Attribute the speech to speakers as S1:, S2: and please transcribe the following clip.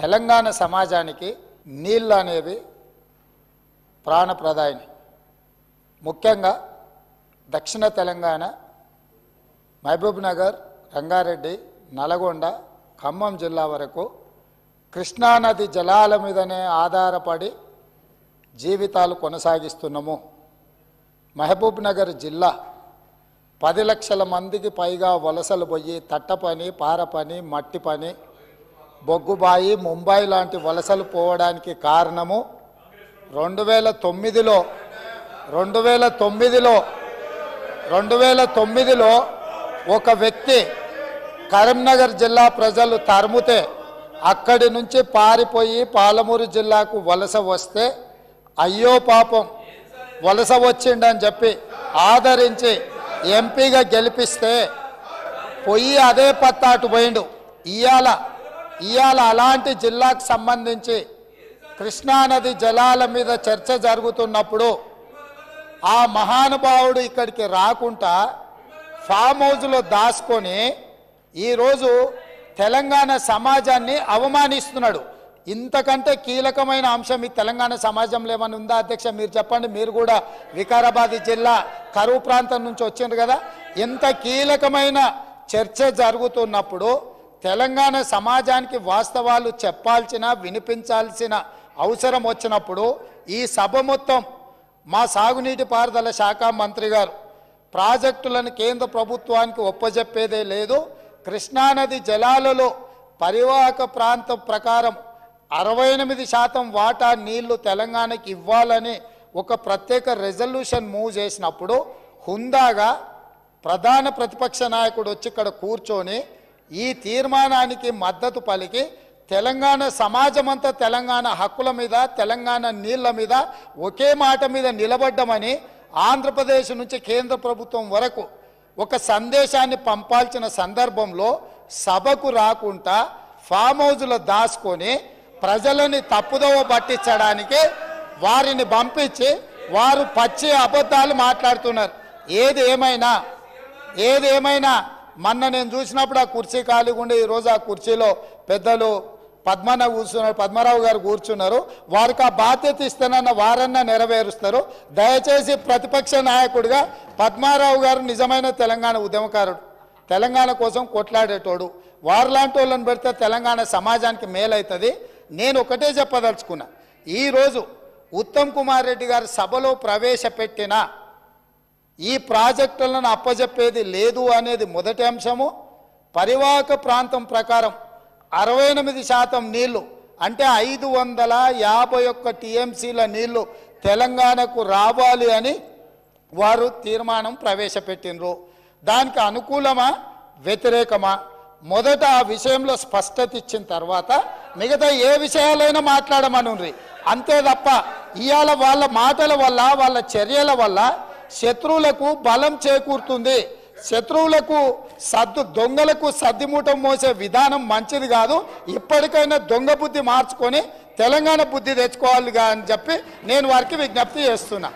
S1: తెలంగాణ సమాజానికి నీళ్ళు అనేవి ప్రాణప్రదాయిని. ముఖ్యంగా దక్షిణ తెలంగాణ మహబూబ్ నగర్, రంగారెడ్డి, నల్గొండ, ఖమ్మం జిల్లా వరకు కృష్ణానది జలాల మీదనే ఆధారపడి జీవితాలు కొనసాగిస్తున్నాము. మహబూబ్ నగర్ జిల్లా 10 లక్షల మందికి పైగా వలసలు పోయి తట్ట పని, పార పని, మట్టి పని, బొగ్గుబాయి, ముంబై లాంటి వలసలు పోవడానికి కారణము 2009లో ఒక వ్యక్తి కరీంనగర్ జిల్లా ప్రజలు తరుముతే అక్కడి నుంచి పారిపోయి పాలమూరు జిల్లాకు వలస వస్తే అయ్యో పాపం వలస వచ్చిండని చెప్పి ఆదరించి ఎంపీగా గెలిపిస్తే పోయి అదే పత్తాటు పోయిండు. ఇవాళ అలాంటి జిల్లాకు సంబంధించి కృష్ణానది జలాల మీద చర్చ జరుగుతున్నప్పుడు ఆ మహానుభావుడు ఇక్కడికి రాకుండా ఫామ్ హౌస్లో దాచుకొని ఈరోజు తెలంగాణ సమాజాన్ని అవమానిస్తున్నాడు. ఇంతకంటే కీలకమైన అంశం ఈ తెలంగాణ సమాజంలో ఏమైనా ఉందా అధ్యక్ష? మీరు చెప్పండి. మీరు కూడా వికారాబాద్ జిల్లా కరువు ప్రాంతం నుంచి వచ్చిండ్రు కదా. ఇంత కీలకమైన చర్చ జరుగుతున్నప్పుడు తెలంగాణ సమాజానికి వాస్తవాలు చెప్పాల్సిన, వినిపించాల్సిన అవసరం వచ్చినప్పుడు ఈ సభ మొత్తం మా సాగునీటి పారుదల శాఖ మంత్రి గారు ప్రాజెక్టులను కేంద్ర ప్రభుత్వానికి ఒప్పజెప్పేదే లేదు, కృష్ణానది జలాలలో పరివాహక ప్రాంతం ప్రకారం 68% వాటా నీళ్లు తెలంగాణకి ఇవ్వాలని ఒక ప్రత్యేక రెజల్యూషన్ మూవ్ చేసినప్పుడు హుందాగా ప్రధాన ప్రతిపక్ష నాయకుడు వచ్చి ఇక్కడ కూర్చొని ఈ తీర్మానానికి మద్దతు పలికి తెలంగాణ సమాజమంతా తెలంగాణ హక్కుల మీద, తెలంగాణ నీళ్ల మీద ఒకే మాట మీద నిలబడ్డమని ఆంధ్రప్రదేశ్ నుంచి కేంద్ర ప్రభుత్వం వరకు ఒక సందేశాన్ని పంపాల్సిన సందర్భంలో సభకు రాకుండా ఫామ్ హౌస్లో దాచుకొని ప్రజలని తప్పుదోవ పట్టించడానికి వారిని పంపించి వారు పచ్చి అబద్ధాలు మాట్లాడుతున్నారు. ఏది ఏమైనా మొన్న నేను చూసినప్పుడు ఆ కుర్చీ ఖాళీగా ఉండే ఈరోజు ఆ కుర్చీలో పెద్దలు పద్మరావు గారు కూర్చున్నారు. వారికి ఆ బాధ్యత ఇస్తానన్న వారన్నా నెరవేరుస్తారు. దయచేసి ప్రతిపక్ష నాయకుడిగా పద్మారావు గారు నిజమైన తెలంగాణ ఉద్యమకారుడు, తెలంగాణ కోసం కొట్లాడేటోడు. వారిలాంటి వాళ్ళని పెడితే తెలంగాణ సమాజానికి మేలవుతుంది. నేను ఒకటే చెప్పదలుచుకున్నా, ఈరోజు ఉత్తమ్ కుమార్ రెడ్డి గారు సభలో ప్రవేశపెట్టిన ఈ ప్రాజెక్టులను అప్పజెప్పేది లేదు అనేది మొదటి అంశము. పరివాహక ప్రాంతం ప్రకారం 68% నీళ్లు అంటే 551 టీఎంసీల నీళ్లు తెలంగాణకు రావాలి అని వారు తీర్మానం ప్రవేశపెట్టినరు. దానికి అనుకూలమా వ్యతిరేకమా మొదట ఆ విషయంలో స్పష్టత ఇచ్చిన తర్వాత మిగతా ఏ విషయాలైనా మాట్లాడమనుండ్రి. అంతే తప్ప ఇవాళ వాళ్ళ మాటల వల్ల, వాళ్ళ చర్యల వల్ల శత్రువులకు బలం చేకూరుతుంది. శత్రువులకు దొంగలకు సద్దిమూటం మోసే విధానం మంచిది కాదు. ఇప్పటికైనా దొంగ బుద్ధి మార్చుకొని తెలంగాణ బుద్ధి తెచ్చుకోవాలిగా అని చెప్పి నేను వారికి విజ్ఞప్తి చేస్తున్నా.